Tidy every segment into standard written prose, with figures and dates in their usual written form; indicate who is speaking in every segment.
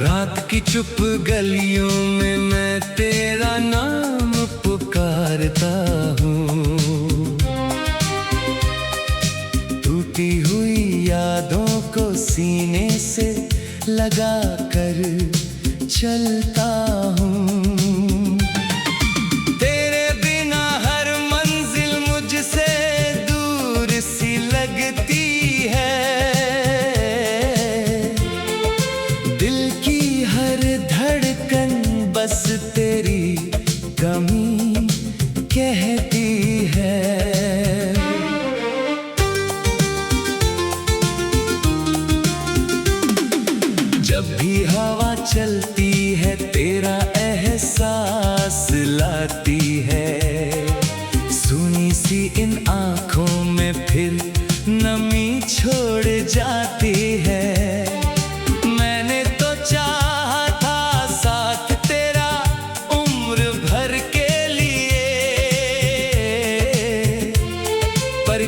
Speaker 1: रात की चुप गलियों में मैं तेरा नाम पुकारता हूँ। टूटी हुई यादों को सीने से लगा कर चलता हूँ। तेरे बिना हर मंजिल मुझसे दूर सी लगती है। बस तेरी कमी कहती है। जब भी हवा चलती है तेरा एहसास लाती है। सुनी सी इन आँखों में फिर नमी छोड़ जाती है।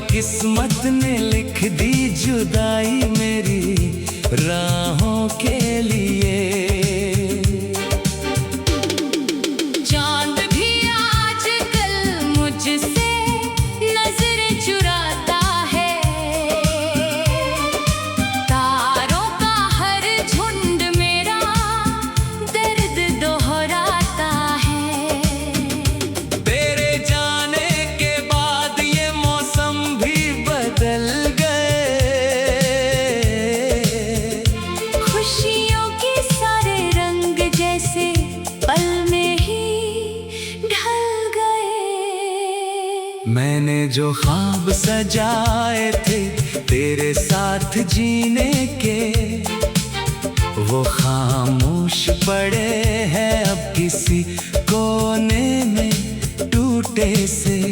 Speaker 1: किस्मत ने लिख दी जुदाई मेरी राहों के लिए।
Speaker 2: चांद भी आजकल मुझसे नजर चुराता है। तारों का हर झुंड मेरा दर्द दोहराता है।
Speaker 1: तेरे जाने के बाद ये मौसम बदल गए।
Speaker 2: खुशियों के सारे रंग जैसे पल में ही ढल गए।
Speaker 1: मैंने जो ख्वाब सजाए थे तेरे साथ जीने के, वो खामोश पड़े हैं अब किसी कोने में टूटे से।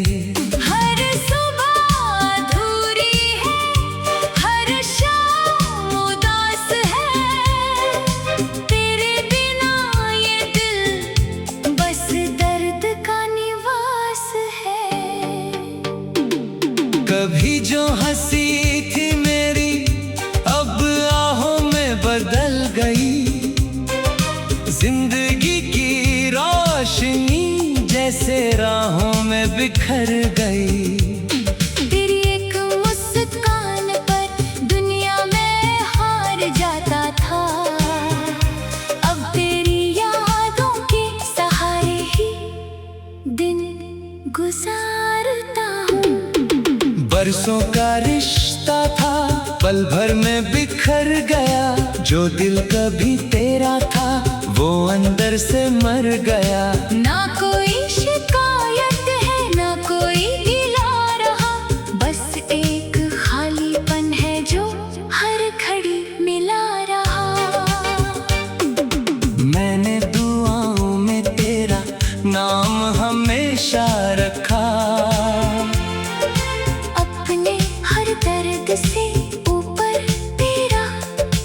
Speaker 1: कभी जो हंसी थी मेरी अब आहों में बदल गई। जिंदगी की रोशनी जैसे राहों में बिखर गई।
Speaker 2: तेरी एक मुस्कान पर दुनिया में हार जाता था। अब तेरी यादों के सहारे ही दिन गुजारता हूँ।
Speaker 1: बरसों का रिश्ता था पल भर में बिखर गया। जो दिल कभी तेरा था वो अंदर से मर गया।
Speaker 2: ना कोई शिकायत है ना कोई गिला रहा। बस एक खालीपन है जो हर घड़ी मिला रहा।
Speaker 1: मैंने दुआओं में तेरा नाम हमेशा रखा।
Speaker 2: दर्द से ऊपर तेरा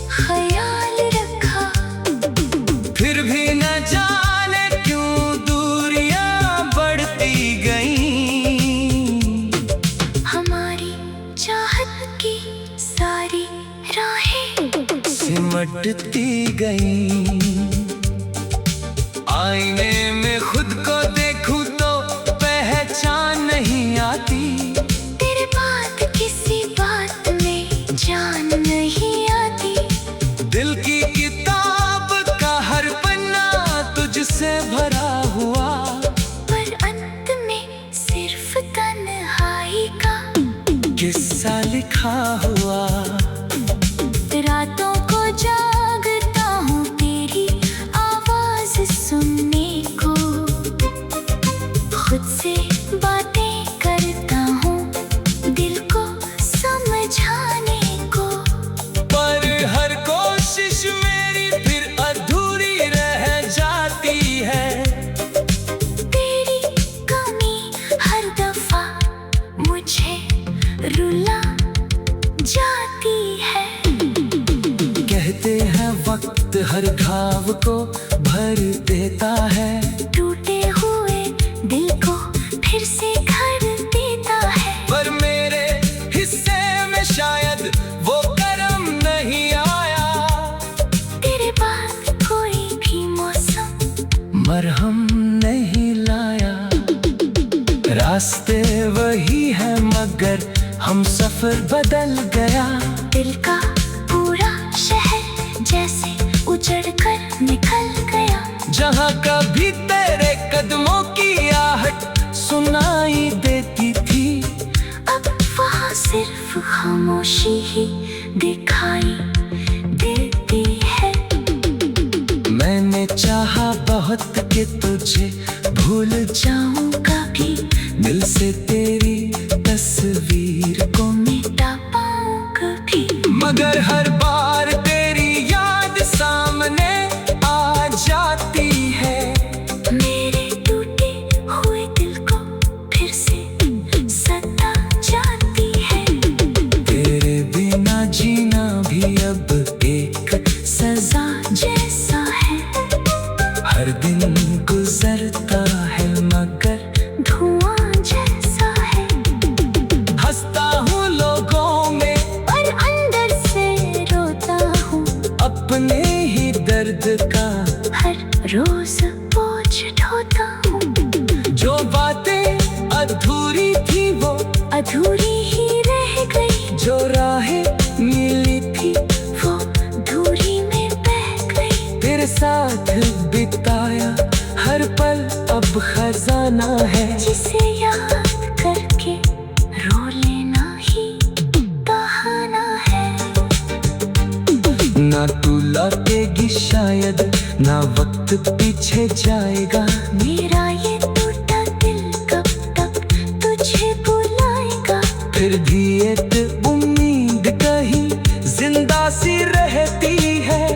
Speaker 2: ख्याल रखा।
Speaker 1: फिर भी न जाने क्यों दूरियां बढ़ती गईं।
Speaker 2: हमारी चाहत की सारी राहें
Speaker 1: सिमटती गईं। आईने में खुद को देखूं तो पहचान नहीं आती।
Speaker 2: जान नहीं आती।
Speaker 1: दिल की किताब का हर पन्ना तुझसे भरा हुआ।
Speaker 2: पर अंत में सिर्फ तन्हाई का
Speaker 1: किस्सा लिखा हुआ।
Speaker 2: रातों को जागता हूँ तेरी आवाज सुनने को। खुद से बातें करता हूँ दिल को समझाने।
Speaker 1: हर कोशिश मेरी फिर अधूरी रह जाती है।
Speaker 2: तेरी कमी हर दफा मुझे रुला जाती है।
Speaker 1: कहते हैं वक्त हर घाव को भर देता है।
Speaker 2: टूटे हुए दिल को फिर से घर देता है।
Speaker 1: पर मेरे हिस्से में शायद वो करम नहीं आया।
Speaker 2: तेरे बाद
Speaker 1: हम सफर बदल गया।
Speaker 2: दिल का पूरा शहर जैसे उजड़ कर निकल गया।
Speaker 1: जहाँ कभी तेरे कदमों की आहट सुनाई देती थी,
Speaker 2: अब वहाँ सिर्फ खामोशी ही दिखाई देती है।
Speaker 1: मैंने चाहा बहुत कि तुझे भूल
Speaker 2: जाऊं कभी,
Speaker 1: दिल से तेरी तस्वीर को
Speaker 2: मिटा पाऊं कभी,
Speaker 1: मगर हर बार तेरी याद सामने आ जाती है।
Speaker 2: मेरे टूटे हुए दिल को फिर से सता जाती है।
Speaker 1: तेरे बिना जीना भी अब एक
Speaker 2: सजा जैसा है,
Speaker 1: हर दिन गुजरता है मगर
Speaker 2: धुआं जैसा है।
Speaker 1: हंसता हूँ लोगों में
Speaker 2: और अंदर से रोता हूँ,
Speaker 1: अपने ही दर्द का
Speaker 2: हर रोज बोझ ढोता हूँ।
Speaker 1: जो बातें अधूरी थी वो
Speaker 2: अधूरी ही रह गई,
Speaker 1: जो राहें मिली थी
Speaker 2: वो दूरी में बह गई।
Speaker 1: तेरे साथ बिताया हर पल अब खजाना है,
Speaker 2: जिसे याद करके रो लेना ही बहाना है।
Speaker 1: ना तू लौटेगी शायद, ना वक्त पीछे जाएगा।
Speaker 2: मेरा ये टूटा दिल कब तक तुझे बुलाएगा।
Speaker 1: फिर भी एक उम्मीद कहीं जिंदा सी रहती है।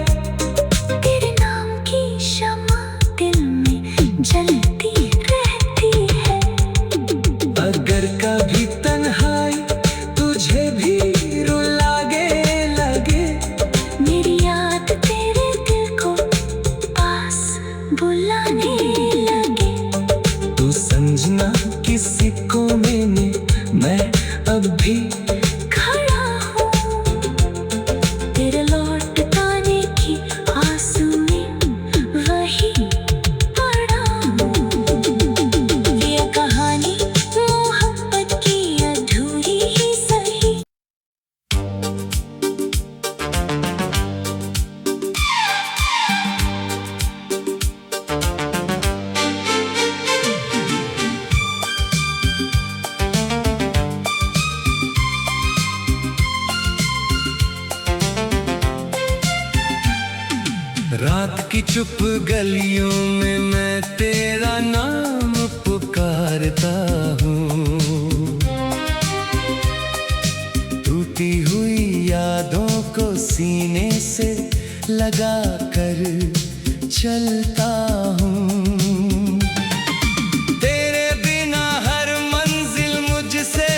Speaker 2: तेरे नाम की शमा दिल में जलती रहती है।
Speaker 1: अगर कभी तन्हाई तुझे भी रुलागे लगे,
Speaker 2: मेरी याद तेरे दिल को पास बुलाने लगे।
Speaker 1: तू समझना किसी को मैंने, मैं अब भी
Speaker 2: खड़ा हूँ तेरे लौट आने की आस में, वही पड़ा हूँ। ये कहानी मोहब्बत की अधूरी ही सही।
Speaker 1: रात की चुप गलियों में मैं तेरा नाम पुकारता हूँ। टूटी हुई यादों को सीने से लगा कर चलता हूँ। तेरे बिना हर मंजिल मुझसे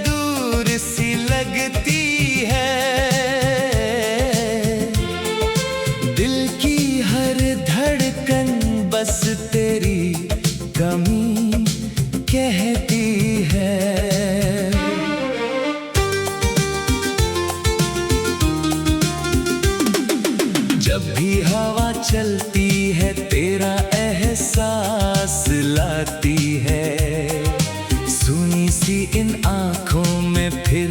Speaker 1: दूर सी लगती है। दिल की हर धड़कन बस तेरी कमी कहती है। जब भी हवा चलती है तेरा एहसास लाती है। सुनी सी इन आँखों में फिर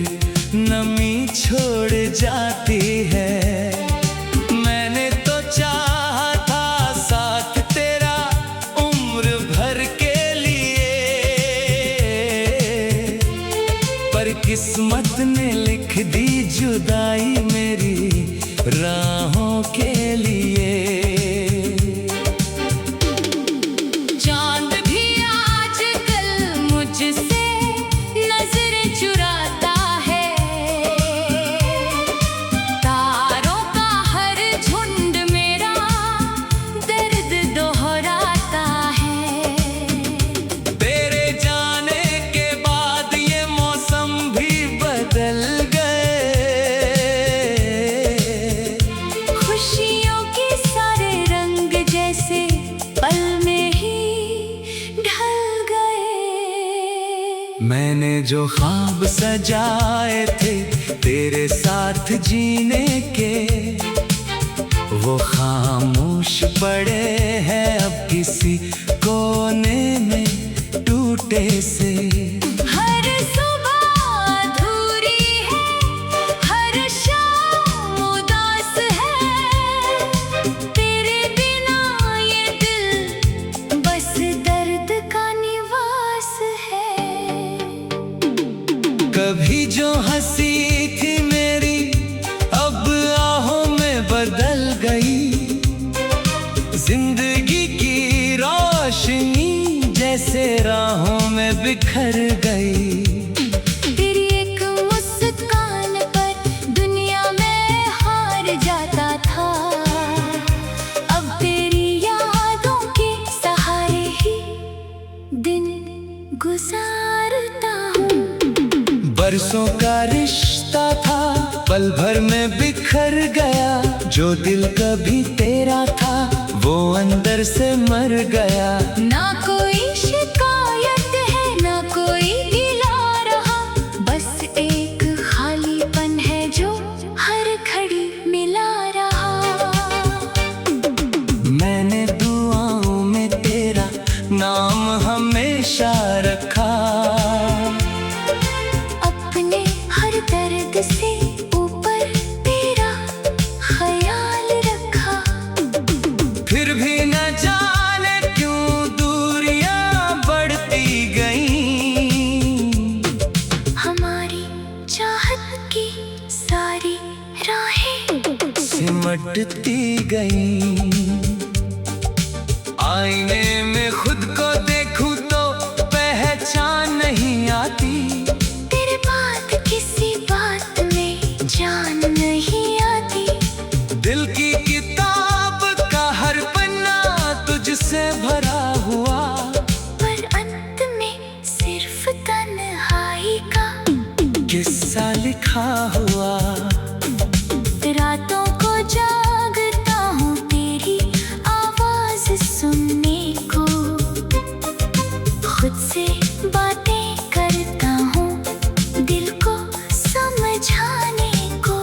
Speaker 1: नमी छोड़ जाती है। मैंने तो चाहा था साथ तेरा उम्र भर के लिए, पर किस्मत ने लिख दी जुदाई मेरी राहों के लिए।
Speaker 2: चांद भी आजकल मुझसे नजरें चुराता है। तारों का हर झुंड मेरा दर्द दोहराता है।
Speaker 1: तेरे जाने के बाद ये मौसम भी बदल गए।
Speaker 2: खुशियों के सारे रंग जैसे पल में ही ढल गए।
Speaker 1: मैंने जो ख्वाब सजाए थे तेरे साथ जीने के, वो खामोश पड़े हैं अब किसी कोने में टूटे से।
Speaker 2: हर सुबह अधूरी
Speaker 1: बरसों का रिश्ता था, पल भर में बिखर गया। जो दिल कभी तेरा था वो अंदर से मर गया।
Speaker 2: ना कोई शिकायत है ना कोई गिला रहा, बस एक खालीपन है जो हर घड़ी मिला रहा।
Speaker 1: मैंने दुआओं में तेरा नाम हमेशा रखा,
Speaker 2: अपने हर दर्द से ऊपर तेरा ख्याल रखा।
Speaker 1: फिर भी न जाने क्यों दूरियां बढ़ती गईं।
Speaker 2: हमारी चाहत की सारी राहें
Speaker 1: सिमटती गईं। आईने में खुद को देखूं तो पहचान नहीं आती।
Speaker 2: तेरे बाद किसी बात में जान नहीं आती।
Speaker 1: दिल की किताब का हर पन्ना तुझसे भरा हुआ,
Speaker 2: पर अंत में सिर्फ तन्हाई का
Speaker 1: किस्सा लिखा हुआ।
Speaker 2: रातों को जागता हूँ तेरी आवाज सुनने को, खुद से बातें करता हूँ दिल को समझाने को।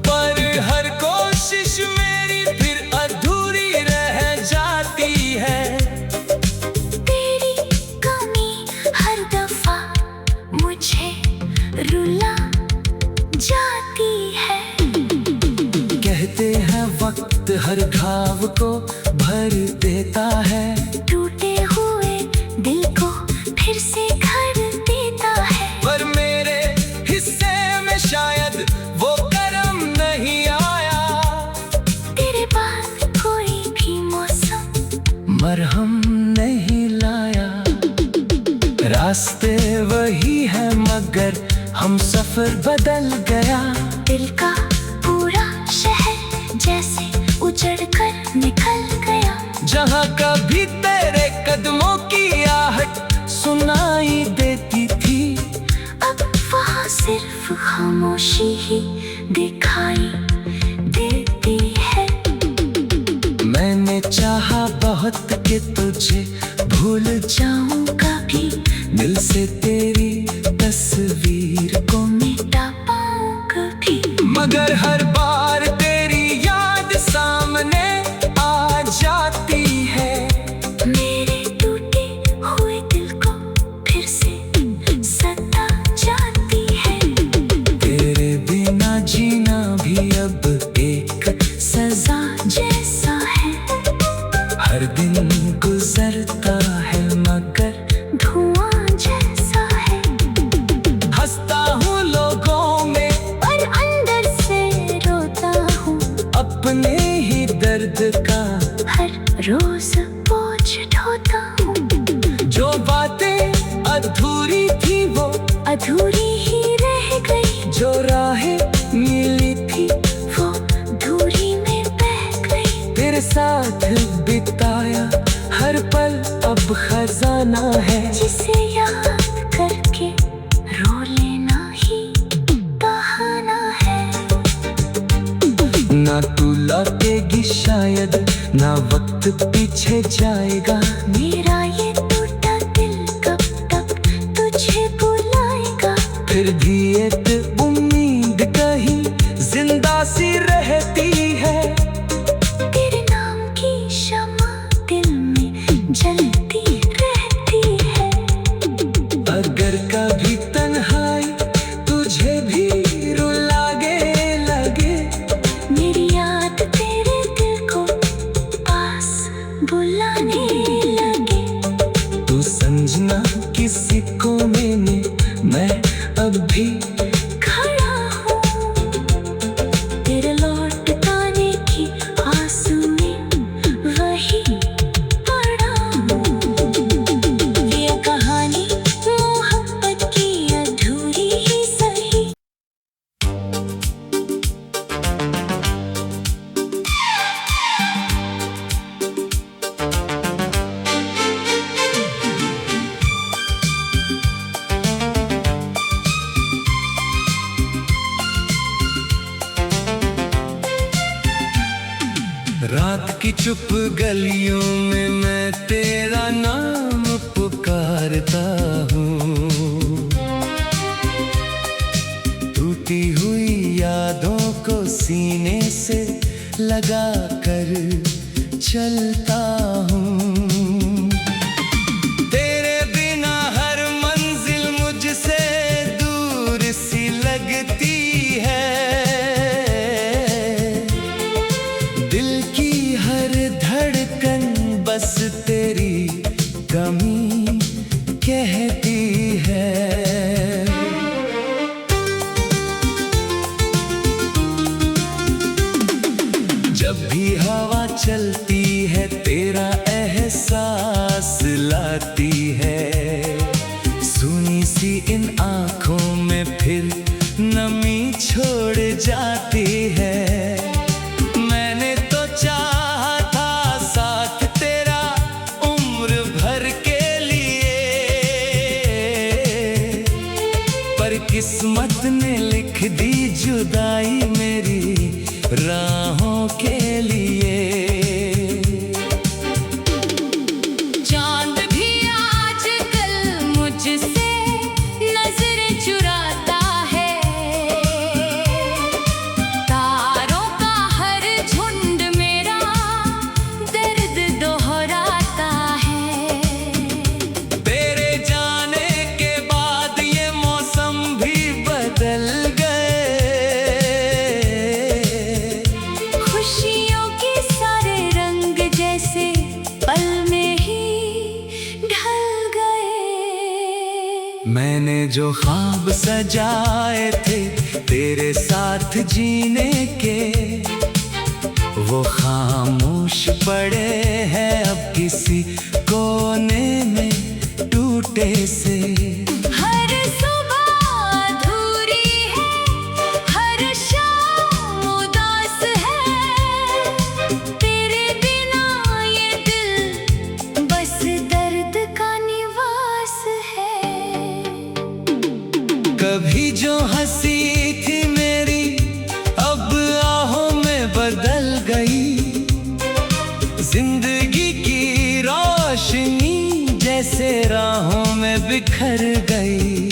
Speaker 1: पर हर कोशिश मेरी फिर अधूरी रह जाती है।
Speaker 2: तेरी कमी हर दफा मुझे रुला जाती है।
Speaker 1: कहते हैं वक्त हर घाव को भर देता है,
Speaker 2: टूटे हुए दिल को फिर से घर देता है।
Speaker 1: पर मेरे हिस्से में शायद वो करम नहीं आया।
Speaker 2: तेरे बाद कोई भी मौसम
Speaker 1: मरहम नहीं लाया। रास्ते वही है मगर हम सफर बदल गया।
Speaker 2: दिल का पूरा शहर जैसे उजड़ कर निकल गया।
Speaker 1: जहाँ कभी तेरे कदमों की आहट सुनाई देती थी,
Speaker 2: अब वहाँ सिर्फ खामोशी ही दिखाई देती है।
Speaker 1: मैंने चाहा बहुत कि तुझे भूल
Speaker 2: जाऊं कभी
Speaker 1: दिल से तेरी तस्वीर को,
Speaker 2: मिटा पाऊं कभी,
Speaker 1: मगर हर बार तेरी याद सामने आ जाती है।
Speaker 2: मेरे टूटे हुए दिल को फिर से सता जाती है।
Speaker 1: तेरे बिना जीना भी अब एक
Speaker 2: सजा जैसा है,
Speaker 1: हर दिन गुजरता है मगर
Speaker 2: धुआं जैसा है।
Speaker 1: हंसता हूँ लोगों में
Speaker 2: और अंदर से रोता हूँ,
Speaker 1: अपने ही दर्द का
Speaker 2: हर रोज बोझ ढोता हूँ।
Speaker 1: जो बातें अधूरी थी वो
Speaker 2: अधूरी ही रह गई,
Speaker 1: जो राहें मिली थी
Speaker 2: वो दूरी में बह गई।
Speaker 1: तेरे साथ बिताया हर पल अब खजाना है,
Speaker 2: जिसे याद करके रो लेना ही बहाना है।
Speaker 1: ना तू लौटेगी शायद ना वक्त पीछे जाएगा।
Speaker 2: मेरा ये टूटा दिल कब तक तुझे बुलाएगा।
Speaker 1: फिर भी एक उम्मीद कहीं जिंदा सी रहती है।
Speaker 2: तेरे नाम की शमा दिल में जलती रहती है।
Speaker 1: अगर कभी तन्हाई तुझे भी रुलागे लगे,
Speaker 2: मेरी याद तेरे दिल को पास बुलाने लगे।
Speaker 1: तू समझना किसी को मैं अब भी रात की चुप गलियों में मैं तेरा नाम पुकारता हूँ। टूटी हुई यादों को सीने से लगा कर चलता हूँ। तेरे बिना हर मंजिल मुझसे दूर सी लगती है। दिल की हर धड़कन बस तेरी कमी कहती है। जब भी हवा चलती है तेरा एहसास लाती है। सुनी सी इन आँखों में फिर नमी छोड़ जाती है। मैंने तो चाहा था साथ तेरा उम्र भर के लिए, पर किस्मत ने लिख दी जुदाई मेरी राहों के लिए।
Speaker 2: चांद भी आजकल मुझसे नजर चुराता है। तारों का हर झुंड मेरा दर्द दोहराता है।
Speaker 1: तेरे जाने के बाद ये मौसम भी बदल गए।
Speaker 2: खुशियों के सारे रंग जैसे पल में ही ढल गए।
Speaker 1: मैंने जो ख्वाब सजाए थे तेरे साथ जीने के, वो खामोश पड़े हैं अब किसी कोने में टूटे से।
Speaker 2: हर सुबह अधूरी है, हर शाम उदास है। तेरे बिना ये दिल बस दर्द का निवास है।
Speaker 1: कभी जो हंसी थी मेरी अब आहों में बदल गई। जिंदगी की रोशनी जैसे राहों में बिखर गई।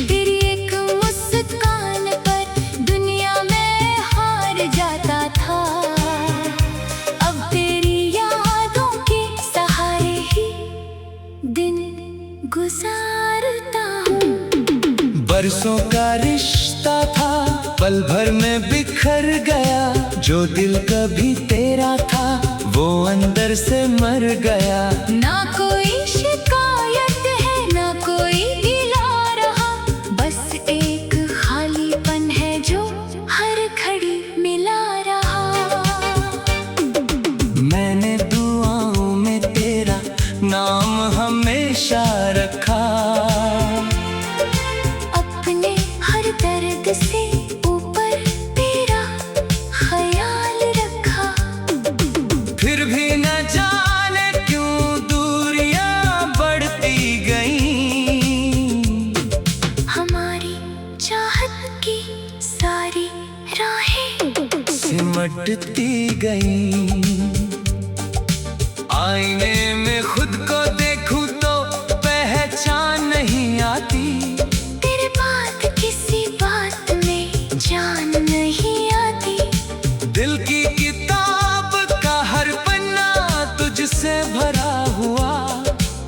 Speaker 2: तेरी एक मुस्कान पर दुनिया में हार जाता था। अब तेरी यादों के सहारे ही दिन गुजारता हूँ।
Speaker 1: बरसों का रिश्ता था पल भर में बिखर गया। जो दिल कभी तेरा था वो अंदर से मर गया।
Speaker 2: ना कोई शिकायत है ना कोई गिला रहा, बस एक खालीपन है जो हर घड़ी मिला रहा।
Speaker 1: मैंने दुआओं में तेरा नाम हमेशा रखा।
Speaker 2: अपने हर दर्द से ऊपर तेरा ख्याल रखा।
Speaker 1: फिर भी न जाने क्यों दूरियां बढ़ती गईं।
Speaker 2: हमारी चाहत की सारी राहें
Speaker 1: सिमटती गईं। आईने में खुद को देखूं तो पहचान नहीं आती।
Speaker 2: तेरे बाद किसी बात में जान नहीं आती।
Speaker 1: दिल की किताब का हर पन्ना तुझसे भरा हुआ,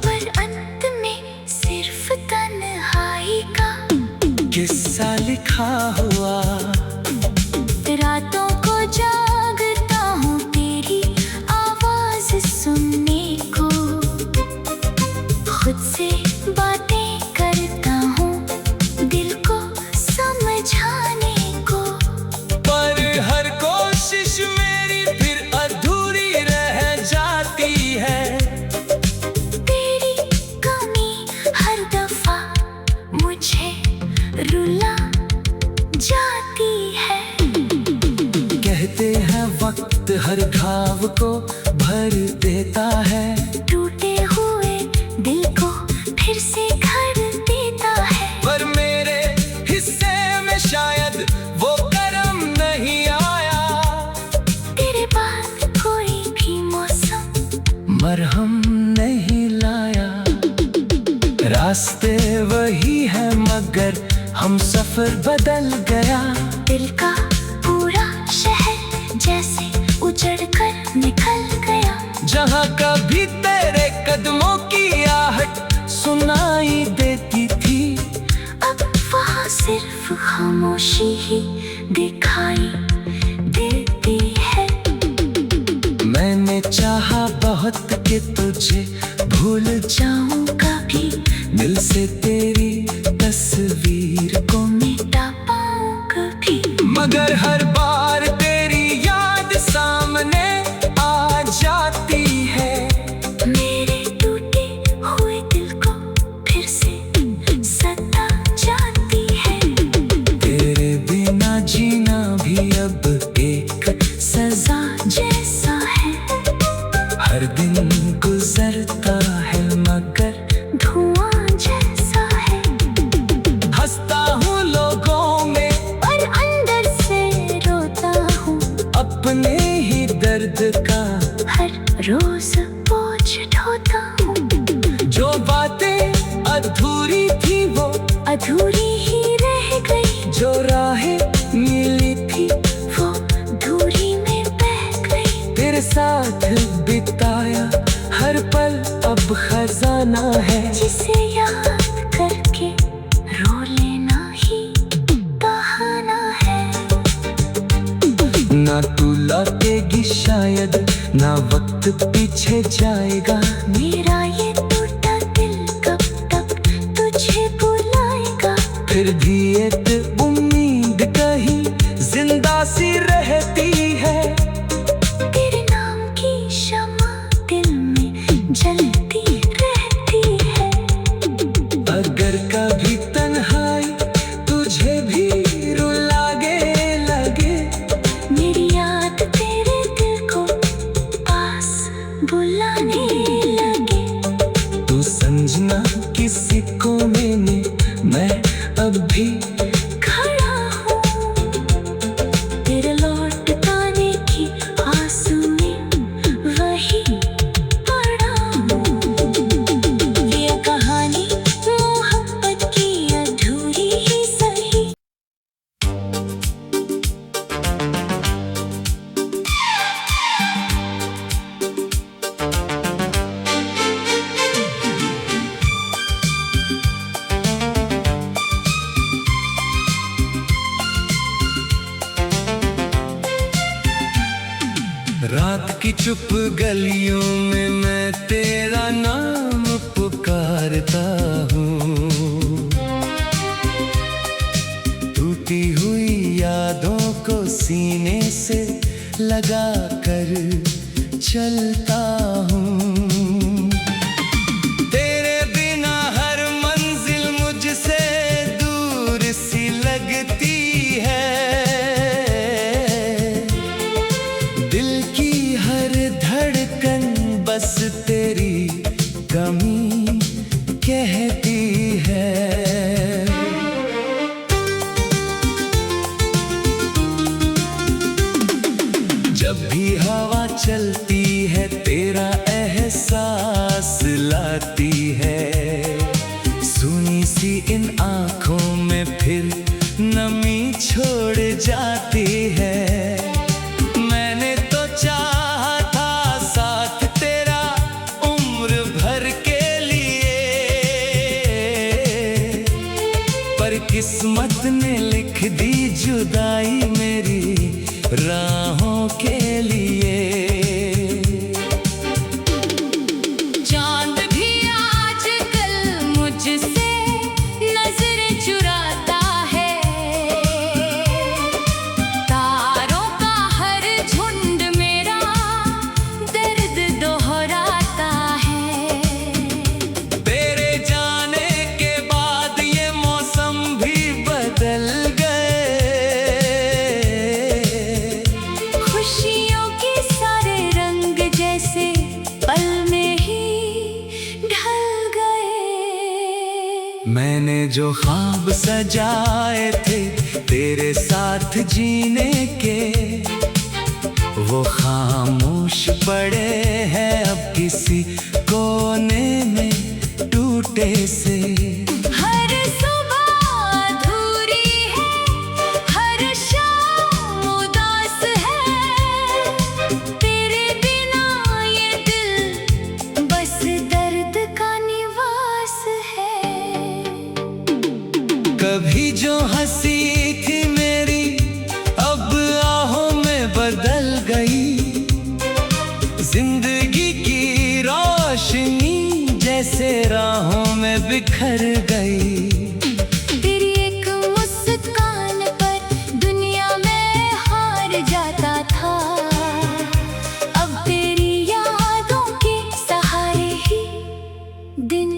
Speaker 2: पर अंत में सिर्फ तन्हाई का
Speaker 1: किस्सा लिखा हुआ।
Speaker 2: रातों को जागता हूँ तेरी आवाज सुनने को। खुद से बातें करता हूँ दिल को समझाने को।
Speaker 1: पर हर कोशिश मेरी फिर अधूरी रह जाती है।
Speaker 2: तेरी कमी हर दफा मुझे रुला जाती है।
Speaker 1: कहते हैं वक्त हर घाव को भर देता है।
Speaker 2: टूटे हुए दिल को फिर से घर देता है।
Speaker 1: पर मेरे हिस्से में शायद वो करम नहीं आया।
Speaker 2: तेरे बाद कोई
Speaker 1: रास्ते वही है मगर हम सफर बदल गया।
Speaker 2: दिल का पूरा शहर जैसे उजड़ कर निकल गया।
Speaker 1: जहाँ कभी तेरे कदमों की आहट सुनाई देती थी,
Speaker 2: अब वहाँ सिर्फ खामोशी ही दिखाई देती है।
Speaker 1: मैंने चाहा बहुत कि तुझे भूल
Speaker 2: जाऊं कभी
Speaker 1: दिल से तेरी तस्वीर को,
Speaker 2: मिटा पाऊं कभी,
Speaker 1: मगर हर बार तेरी याद सामने आ जाती है।
Speaker 2: मेरे टूटे हुए दिल को फिर से सता जाती है।
Speaker 1: तेरे बिना जीना भी अब एक
Speaker 2: सजा जैसा है।
Speaker 1: हर दिन गुजरता है मगर
Speaker 2: धुआं जैसा है।
Speaker 1: हंसता हूँ लोगों में
Speaker 2: और अंदर से रोता हूँ,
Speaker 1: अपने ही दर्द का
Speaker 2: हर रोज बोझ ढोता हूँ।
Speaker 1: जो बातें अधूरी थी वो
Speaker 2: अधूरी ही रह गई,
Speaker 1: जो राहें मिली थी
Speaker 2: वो दूरी में बह गई।
Speaker 1: तेरे साथ बिताया हर पल अब खजाना है,
Speaker 2: जिसे याद करके रो लेना ही बहाना है।
Speaker 1: ना तू लौटेगी शायद, ना वक्त पीछे जाएगा।
Speaker 2: मेरा ये टूटा दिल कब तक तुझे बुलाएगा।
Speaker 1: फिर भी एक उम्मीद कहीं जिंदा सी रहती है।
Speaker 2: तेरे नाम की शमा दिल में जलती रहती है।
Speaker 1: अगर कभी तन्हाई तुझे भी रुलागे लगे,
Speaker 2: मेरी याद तेरे दिल को पास बुलाने लगे,
Speaker 1: तू समझना किसी कोने में मैं अब भी
Speaker 2: खड़ा हूँ। तेरे लौट आने की आस में वही पड़ा हूँ। ये कहानी मोहब्बत की अधूरी ही सही।
Speaker 1: रात की चुप गलियों में मैं तेरा नाम पुकारता हूँ। टूटी हुई यादों को सीने से लगा कर चलता हूँ। तेरे बिना हर मंजिल मुझसे दूर सी लगती है। दिल की हर धड़कन बस तेरी कमी कहती है। जब भी हवा चलती है तेरा एहसास लाती है। सुनी सी इन आँखों में फिर नमी छोड़ जाती है। मैंने तो चाहा था साथ तेरा उम्र भर के लिए, पर किस्मत ने लिख दी जुदाई मेरी राहों के लिए।
Speaker 2: चांद भी आजकल मुझसे नजर चुराता है। तारों का हर झुंड मेरा दर्द दोहराता है।
Speaker 1: तेरे जाने के बाद ये मौसम भी बदल
Speaker 2: खुशियों के सारे रंग जैसे पल में ही ढल गए।
Speaker 1: मैंने जो ख्वाब सजाए थे तेरे साथ जीने के, वो खामोश पड़े हैं अब किसी कोने में टूट टूटे से।
Speaker 2: हर सुबह अधूरी है, हर शाम उदास है, तेरे बिना ये दिल बस दर्द का निवास है।
Speaker 1: कभी जो हंसी थी मेरी अब आहों में बदल गई, जिंदगी की रोशनी जैसे राहों में बिखर गई।
Speaker 2: तेरी एक मुस्कान पर दुनिया में हार जाता था, अब तेरी यादों के सहारे ही दिन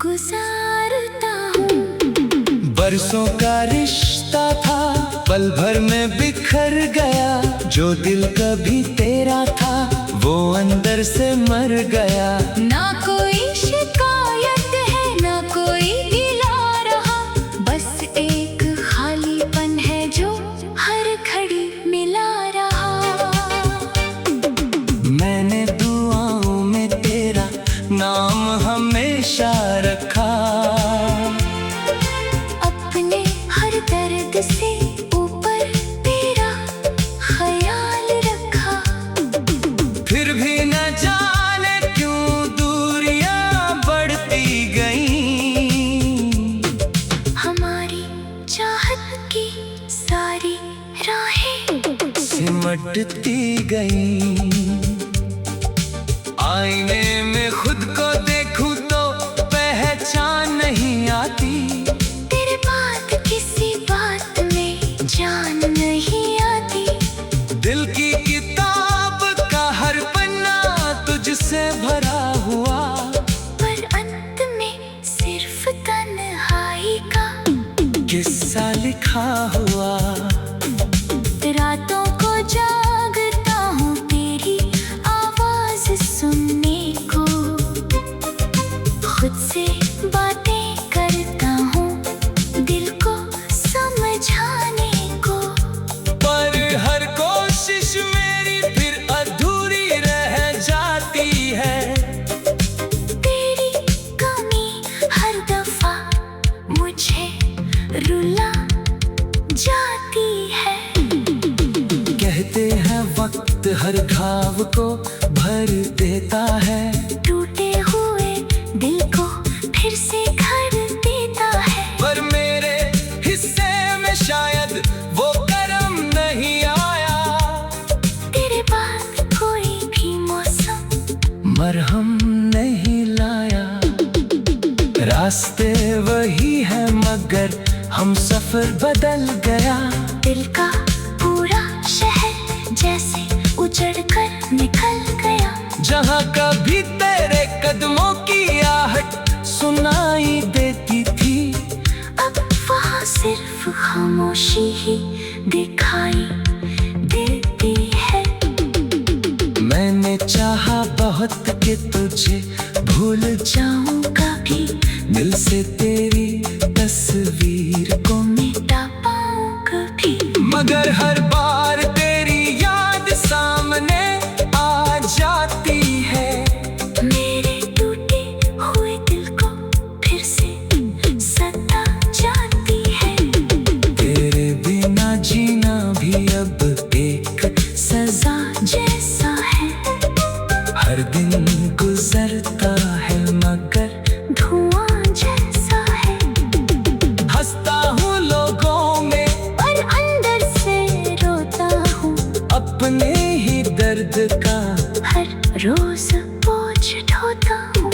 Speaker 2: गुजारता हूँ।
Speaker 1: बरसों का रिश्ता था पल भर में बिखर गया, जो दिल कभी तेरा था वो अंदर से मर गया।
Speaker 2: ना कोई शिकायत है ना कोई गिला रहा, बस एक खालीपन है जो हर घड़ी मिला रहा।
Speaker 1: मैंने दुआओं में तेरा नाम हमेशा रखा,
Speaker 2: अपने हर दर्द से ऊपर तेरा ख्याल रखा।
Speaker 1: फिर भी न जाने क्यों दूरियां बढ़ती गईं,
Speaker 2: हमारी चाहत की सारी राहें
Speaker 1: सिमटती गईं। आईने में खुद को देखूं तो पहचान नहीं आती,
Speaker 2: तेरे बाद किसी बात में जान नहीं आती।
Speaker 1: दिल की किताब का हर पन्ना तुझसे भरा हुआ,
Speaker 2: पर अंत में सिर्फ तन्हाई का
Speaker 1: किस्सा लिखा हुआ।
Speaker 2: रातों को जागता हूँ तेरी आवाज सुनने को, खुद से बातें करता हूँ दिल को समझाने को।
Speaker 1: पर हर कोशिश मेरी फिर अधूरी रह जाती है,
Speaker 2: तेरी कमी हर दफा मुझे रुला जाती है।
Speaker 1: कहते हैं वक्त हर घाव को भर देता है,
Speaker 2: टूटे हुए दिल को फिर से घर देता है।
Speaker 1: पर मेरे हिस्से में शायद वो करम नहीं आया,
Speaker 2: तेरे बाद कोई भी मौसम
Speaker 1: मरहम नहीं लाया। रास्ते वही है मगर हम सफर बदल गया,
Speaker 2: दिल का पूरा शहर जैसे उजड़ कर निकल गया।
Speaker 1: जहाँ कभी तेरे कदमों की आहट सुनाई देती थी,
Speaker 2: अब वहाँ सिर्फ खामोशी ही दिखाई देती है।
Speaker 1: मैंने चाहा बहुत कि तुझे भूल
Speaker 2: जाऊं कभी
Speaker 1: दिल से तेरी तस्वीर को,
Speaker 2: मिटा पाऊं कभी,
Speaker 1: मगर हर बार तेरी याद सामने आ जाती है।
Speaker 2: मेरे टूटे हुए दिल को फिर से सता जाती है।
Speaker 1: तेरे बिना जीना भी अब एक
Speaker 2: सजा जैसा है,
Speaker 1: हर दिन गुजरता है मगर
Speaker 2: धुआं जैसा है।
Speaker 1: हंसता हूँ लोगों में
Speaker 2: और अंदर से रोता हूँ,
Speaker 1: अपने ही दर्द का
Speaker 2: हर रोज बोझ ढोता हूँ।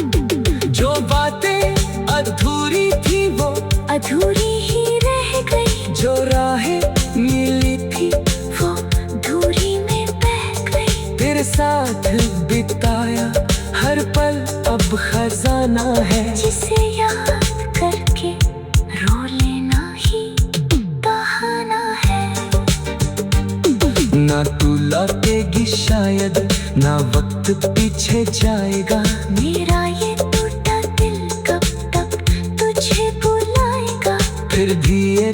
Speaker 1: जो बातें अधूरी थी वो
Speaker 2: अधूरी ही रह गई,
Speaker 1: जो राहें मिली थी
Speaker 2: वो दूरी में बह गई।
Speaker 1: तेरे साथ बिताया हर पल अब खजाना है,
Speaker 2: जिसे याद करके रो लेना ही बहाना है।
Speaker 1: ना तू लौटेगी शायद ना वक्त पीछे जाएगा,
Speaker 2: मेरा ये टूटा दिल कब तक तुझे बुलाएगा।
Speaker 1: फिर भी ये